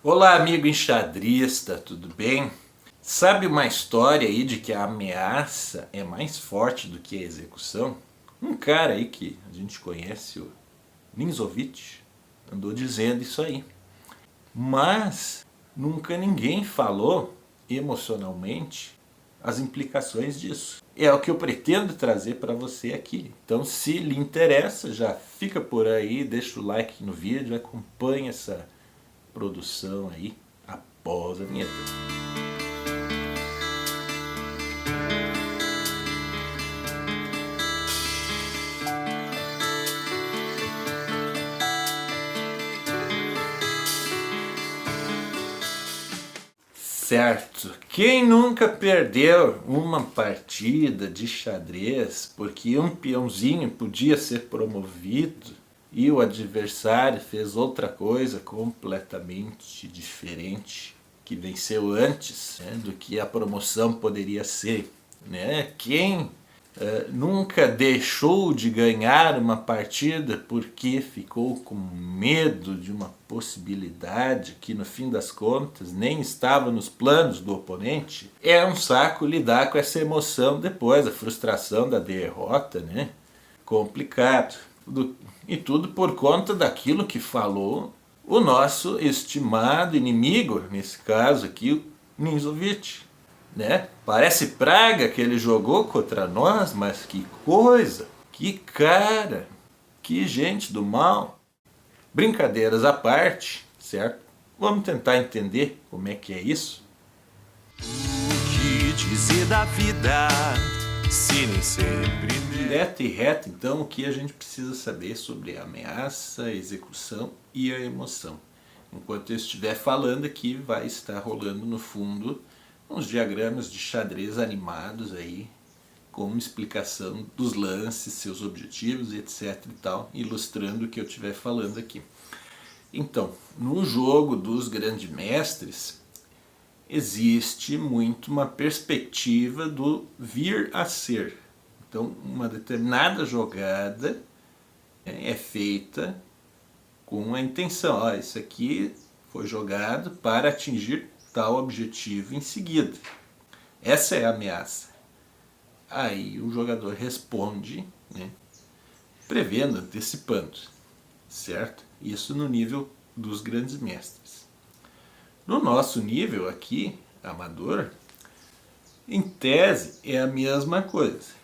Olá, amigo enxadrista, tudo bem? Sabe uma história aí de que a ameaça é mais forte do que a execução? Um cara aí que a gente conhece, o Ninzovich, andou dizendo isso aí. Mas nunca ninguém falou emocionalmente as implicações disso. É o que eu pretendo trazer para você aqui. Então, se lhe interessa, já fica por aí, deixa o like no vídeo, acompanha essa produção aí após a vinheta. Certo, quem nunca perdeu uma partida de xadrez porque um peãozinho podia ser promovido e o adversário fez outra coisa completamente diferente, que venceu antes, né, do que a promoção poderia ser, né? Quem nunca deixou de ganhar uma partida porque ficou com medo de uma possibilidade que no fim das contas nem estava nos planos do oponente? É um saco lidar com essa emoção depois, a frustração da derrota, né? Complicado. E tudo por conta daquilo que falou o nosso estimado inimigo, nesse caso aqui, o Ninzovich. Né? Parece praga que ele jogou contra nós, mas que coisa, que cara, que gente do mal. Brincadeiras à parte, certo? Vamos tentar entender como é que é isso? O que dizer da vida, se nem sempre... Direto e reto, então, o que a gente precisa saber sobre a ameaça, a execução e a emoção. Enquanto eu estiver falando aqui, vai estar rolando no fundo uns diagramas de xadrez animados aí, com uma explicação dos lances, seus objetivos, etc e tal, ilustrando o que eu estiver falando aqui. Então, no jogo dos grandes mestres, existe muito uma perspectiva do vir a ser. Então, uma determinada jogada é feita com a intenção, isso aqui foi jogado para atingir tal objetivo em seguida. Essa é a ameaça. Aí o jogador responde, né, prevendo, antecipando, certo? Isso no nível dos grandes mestres. No nosso nível aqui, amador, em tese é a mesma coisa.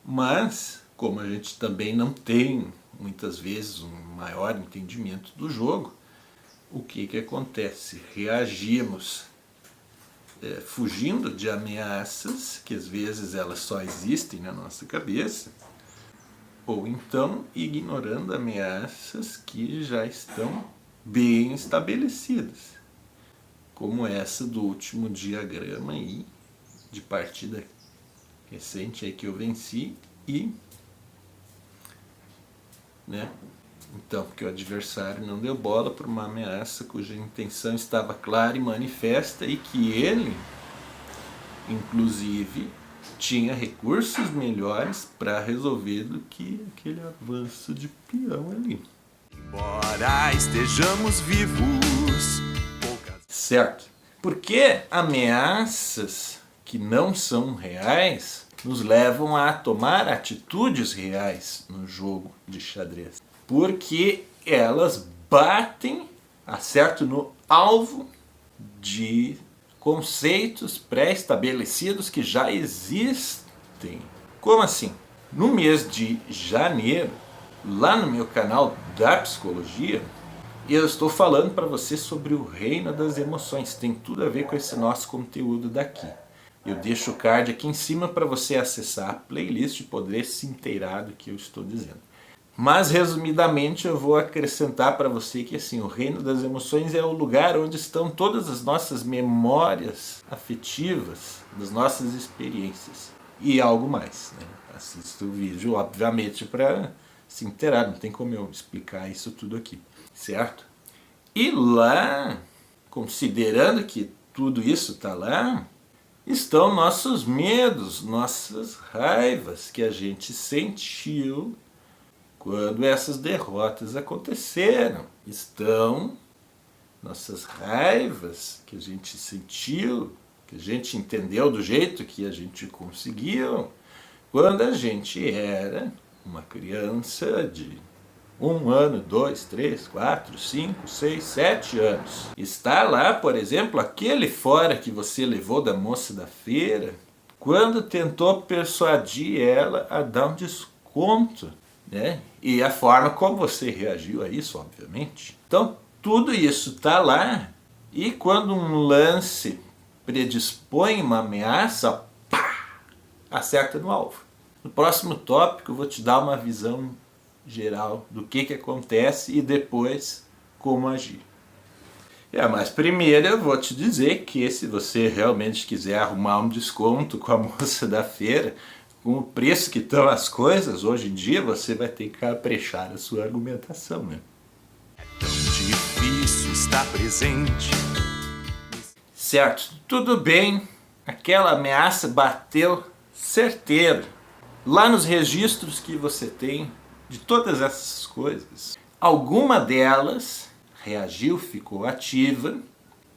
Mas, como a gente também não tem, muitas vezes, um maior entendimento do jogo, o que acontece? Reagimos fugindo de ameaças, que às vezes elas só existem na nossa cabeça, ou então ignorando ameaças que já estão bem estabelecidas, como essa do último diagrama aí, de partida recente aí que eu venci, e né, então, porque o adversário não deu bola para uma ameaça cuja intenção estava clara e manifesta e que ele, inclusive, tinha recursos melhores para resolver do que aquele avanço de peão ali. Embora estejamos vivos, poucas... Certo? Porque ameaças que não são reais nos levam a tomar atitudes reais no jogo de xadrez. Porque elas batem, acerto no alvo de conceitos pré-estabelecidos que já existem. Como assim? No mês de janeiro, lá no meu canal da psicologia, eu estou falando para você sobre o reino das emoções. Tem tudo a ver com esse nosso conteúdo daqui. Eu deixo o card aqui em cima para você acessar a playlist e poder se inteirar do que eu estou dizendo. Mas, resumidamente, eu vou acrescentar para você que assim, o reino das emoções é o lugar onde estão todas as nossas memórias afetivas, das nossas experiências. E algo mais, né? Assista o vídeo, obviamente, para se inteirar. Não tem como eu explicar isso tudo aqui, certo? E lá, considerando que tudo isso está lá, estão nossos medos, nossas raivas que a gente sentiu quando essas derrotas aconteceram. Estão nossas raivas que a gente sentiu, que a gente entendeu do jeito que a gente conseguiu, quando a gente era uma criança de 1 ano, 2, 3, 4, 5, 6, 7 anos. Está lá, por exemplo, aquele fora que você levou da moça da feira, quando tentou persuadir ela a dar um desconto, né? E a forma como você reagiu a isso, obviamente. Então, tudo isso está lá, e quando um lance predispõe uma ameaça, pá, acerta no alvo. No próximo tópico eu vou te dar uma visão geral do que acontece e depois como agir. Mas primeiro eu vou te dizer que se você realmente quiser arrumar um desconto com a moça da feira, com o preço que estão as coisas hoje em dia, você vai ter que caprichar a sua argumentação, né? É tão difícil estar presente. Certo, tudo bem, aquela ameaça bateu certeiro. Lá nos registros que você tem de todas essas coisas, alguma delas reagiu, ficou ativa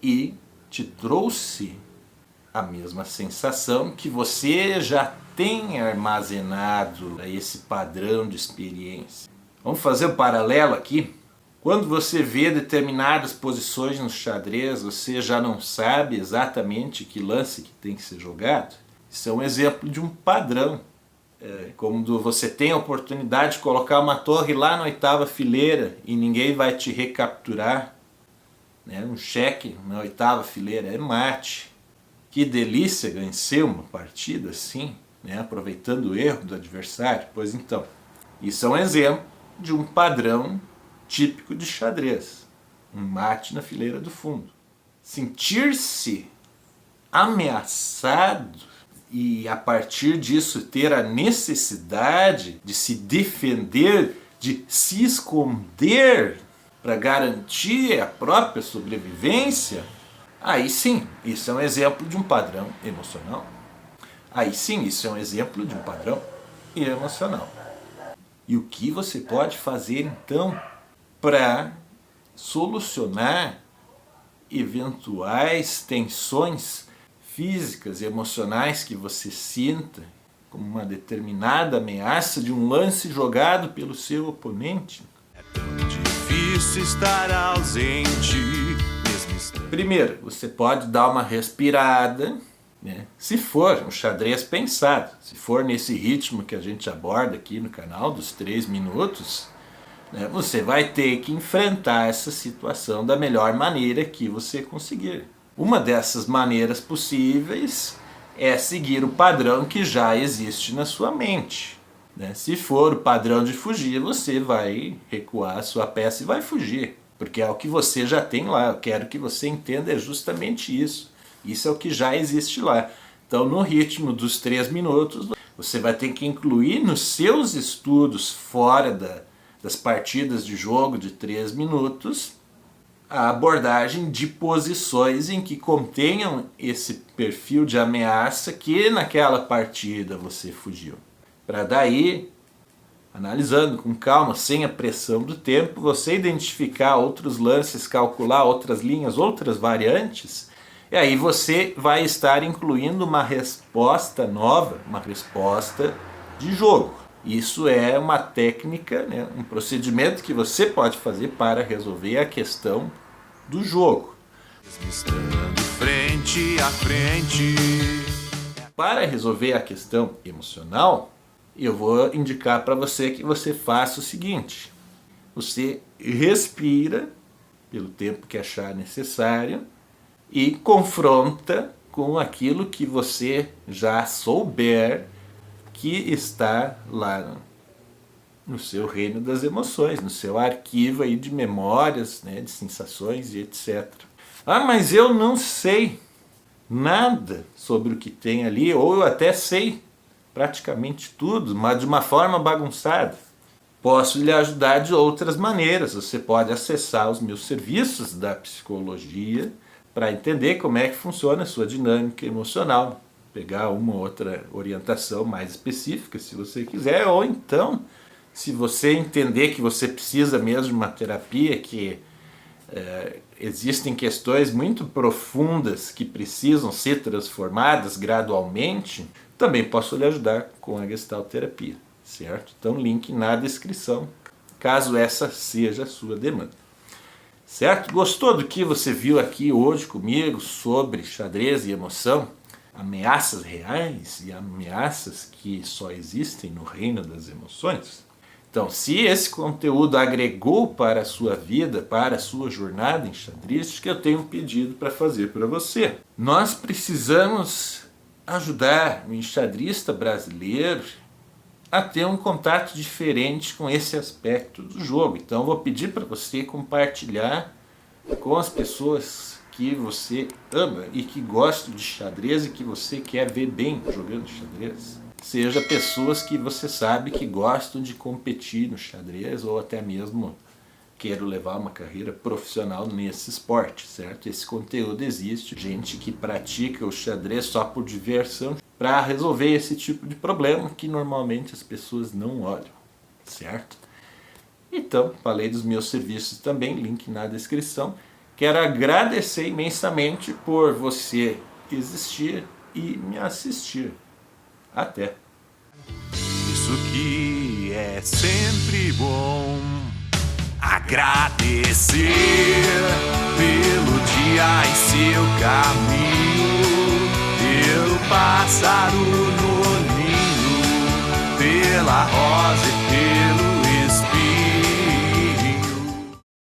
e te trouxe a mesma sensação que você já tem armazenado a esse padrão de experiência. Vamos fazer um paralelo aqui? Quando você vê determinadas posições no xadrez, você já não sabe exatamente que lance que tem que ser jogado? Isso é um exemplo de um padrão. Quando você tem a oportunidade de colocar uma torre lá na 8ª fileira e ninguém vai te recapturar, né? Um cheque na 8ª fileira é mate. Que delícia vencer uma partida assim, né? Aproveitando o erro do adversário. Pois então, isso é um exemplo de um padrão típico de xadrez. Um mate na fileira do fundo. Sentir-se ameaçado e a partir disso ter a necessidade de se defender, de se esconder para garantir a própria sobrevivência, aí sim, isso é um exemplo de um padrão emocional. Aí sim, isso é um exemplo de um padrão emocional. E o que você pode fazer então para solucionar eventuais tensões físicas e emocionais que você sinta como uma determinada ameaça de um lance jogado pelo seu oponente? É tão difícil estar ausente, mesmo estando... Primeiro, você pode dar uma respirada, né? Se for um xadrez pensado, se for nesse ritmo que a gente aborda aqui no canal, dos 3 minutos, né? Você vai ter que enfrentar essa situação da melhor maneira que você conseguir. Uma dessas maneiras possíveis é seguir o padrão que já existe na sua mente, né? Se for o padrão de fugir, você vai recuar a sua peça e vai fugir, porque é o que você já tem lá. Eu quero que você entenda é justamente isso. Isso é o que já existe lá. Então, no ritmo dos 3 minutos, você vai ter que incluir nos seus estudos fora das partidas de jogo de 3 minutos a abordagem de posições em que contenham esse perfil de ameaça que naquela partida você fugiu. Para daí, analisando com calma, sem a pressão do tempo, você identificar outros lances, calcular outras linhas, outras variantes, e aí você vai estar incluindo uma resposta nova, uma resposta de jogo. Isso é uma técnica, né, um procedimento que você pode fazer para resolver a questão do jogo. Estando frente a frente. Para resolver a questão emocional, eu vou indicar para você que você faça o seguinte: você respira pelo tempo que achar necessário e confronta com aquilo que você já souber que está lá no seu reino das emoções, no seu arquivo aí de memórias, né, de sensações e etc. Ah, mas eu não sei nada sobre o que tem ali, ou eu até sei praticamente tudo, mas de uma forma bagunçada. Posso lhe ajudar de outras maneiras. Você pode acessar os meus serviços da psicologia para entender como é que funciona a sua dinâmica emocional, pegar uma ou outra orientação mais específica, se você quiser, ou então, se você entender que você precisa mesmo de uma terapia que Existem questões muito profundas que precisam ser transformadas gradualmente, também posso lhe ajudar com a Gestalt terapia, certo? Então, link na descrição, caso essa seja a sua demanda. Certo? Gostou do que você viu aqui hoje comigo sobre xadrez e emoção? Ameaças reais e ameaças que só existem no reino das emoções? Então, se esse conteúdo agregou para a sua vida, para a sua jornada enxadrística, eu tenho um pedido para fazer para você. Nós precisamos ajudar o enxadrista brasileiro a ter um contato diferente com esse aspecto do jogo. Então, eu vou pedir para você compartilhar com as pessoas que você ama e que gostam de xadrez e que você quer ver bem jogando xadrez. Seja pessoas que você sabe que gostam de competir no xadrez ou até mesmo quero levar uma carreira profissional nesse esporte, certo? Esse conteúdo existe, gente que pratica o xadrez só por diversão para resolver esse tipo de problema que normalmente as pessoas não olham, certo? Então, falei dos meus serviços também, link na descrição. Quero agradecer imensamente por você existir e me assistir. Até! Isso que é sempre bom. Agradecer pelo dia em seu caminho, pelo pássaro